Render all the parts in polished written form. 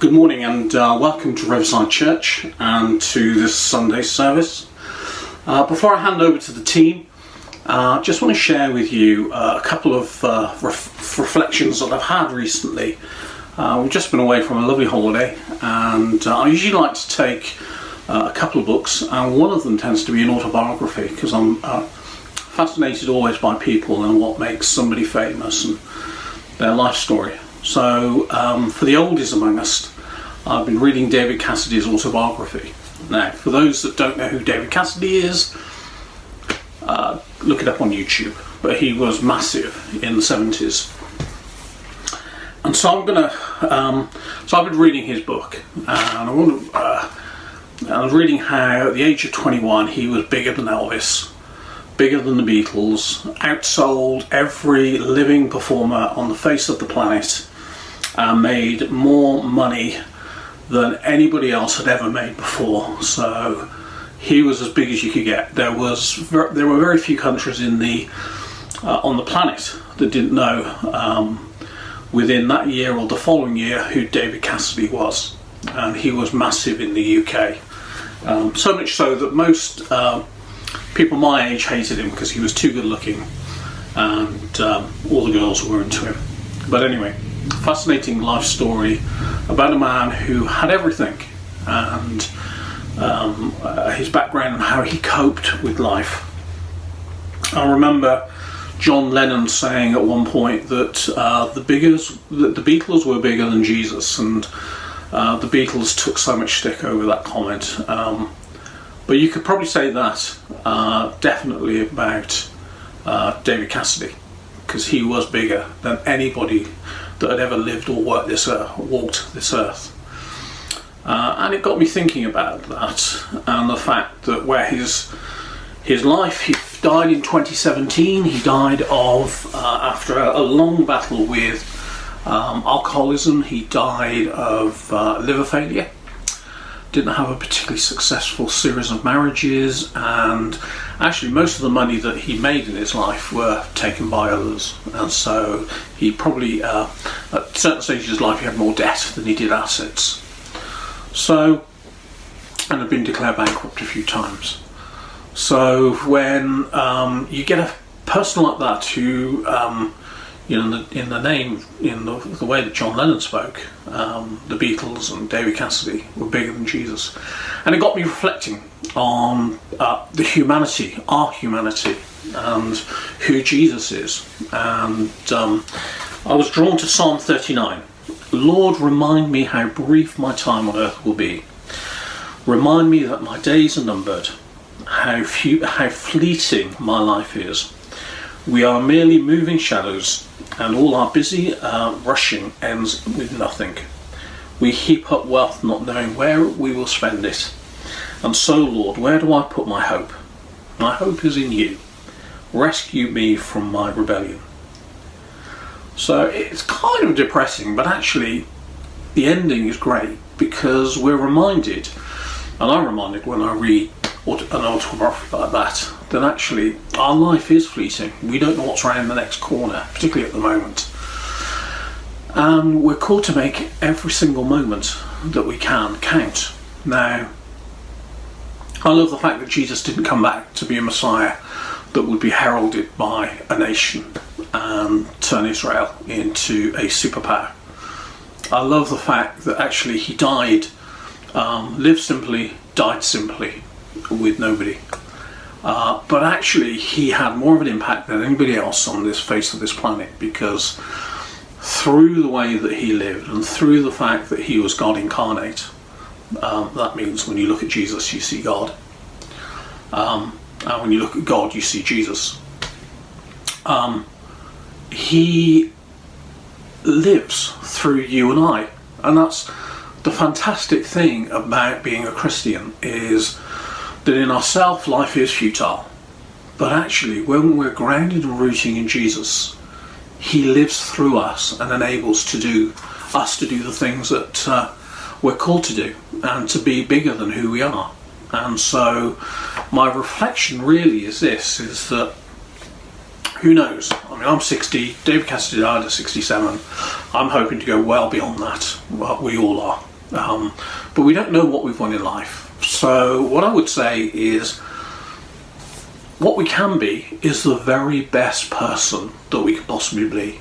Good morning and welcome to Riverside Church and to this Sunday service. Before I hand over to the team, I just want to share with you a couple of reflections that I've had recently. We've just been away from a lovely holiday, and I usually like to take a couple of books, and one of them tends to be an autobiography, because I'm fascinated always by people and what makes somebody famous and their life story. So for the oldies among us, I've been reading David Cassidy's autobiography. Now, for those that don't know who David Cassidy is, look it up on YouTube. But he was massive in the 70s. And so I've been reading his book, and I was reading how at the age of 21 he was bigger than Elvis, bigger than the Beatles, outsold every living performer on the face of the planet, and made more money than anybody else had ever made before. So he was as big as you could get. There were very few countries on the planet that didn't know within that year or the following year who David Cassidy was, and he was massive in the UK. So much so that most people my age hated him because he was too good looking, and all the girls were into him. But anyway, fascinating life story about a man who had everything, and his background and how he coped with life. I remember John Lennon saying at one point that the Beatles were bigger than Jesus, and the Beatles took so much stick over that comment. But you could probably say that definitely about David Cassidy, because he was bigger than anybody that had ever lived or walked this earth. And it got me thinking about that, and the fact that where his life, he died in 2017. He died after a long battle with alcoholism. He died of liver failure. Didn't have a particularly successful series of marriages, and actually most of the money that he made in his life were taken by others, and so he probably at certain stages of his life he had more debt than he did assets. So, and had been declared bankrupt a few times. So when you get a person like that who in the way that John Lennon spoke, the Beatles and David Cassidy were bigger than Jesus. And it got me reflecting on our humanity, and who Jesus is. And I was drawn to Psalm 39. Lord, remind me how brief my time on earth will be. Remind me that my days are numbered, how fleeting my life is. We are merely moving shadows, and all our busy rushing ends with nothing. We heap up wealth not knowing where we will spend it. And so, Lord, where do I put my hope? My hope is in you. Rescue me from my rebellion. So it's kind of depressing, but actually the ending is great, because we're reminded, and I'm reminded when I read an autobiography like that actually our life is fleeting. We don't know what's around the next corner, particularly at the moment. And we're called to make every single moment that we can count. Now, I love the fact that Jesus didn't come back to be a Messiah that would be heralded by a nation and turn Israel into a superpower. I love the fact that actually he died, lived simply, died simply, with nobody. But actually he had more of an impact than anybody else on this face of this planet, because through the way that he lived and through the fact that he was God incarnate, that means when you look at Jesus you see God, and when you look at God you see Jesus. He lives through you and I, and that's the fantastic thing about being a Christian, is that in ourselves life is futile, but actually when we're grounded and rooting in Jesus, he lives through us and enables us to do the things that we're called to do, and to be bigger than who we are. And so my reflection really is that who knows? I mean, I'm 60, David Cassidy died at 67. I'm hoping to go well beyond that. Well, we all are. But we don't know what we've won in life. So what I would say is, what we can be is the very best person that we can possibly be.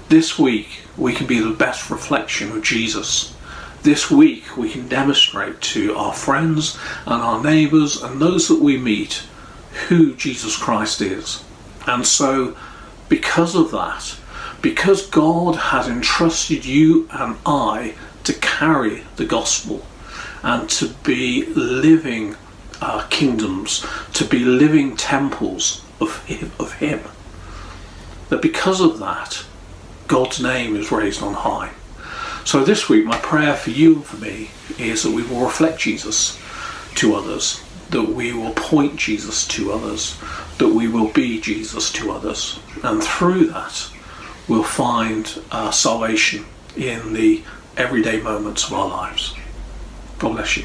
This week we can be the best reflection of Jesus. This week we can demonstrate to our friends and our neighbours and those that we meet who Jesus Christ is. And so because of that, because God has entrusted you and I to carry the gospel and to be living kingdoms, to be living temples of him, that because of that, God's name is raised on high. So this week, my prayer for you and for me is that we will reflect Jesus to others, that we will point Jesus to others, that we will be Jesus to others, and through that we'll find salvation in the everyday moments of our lives. God bless you.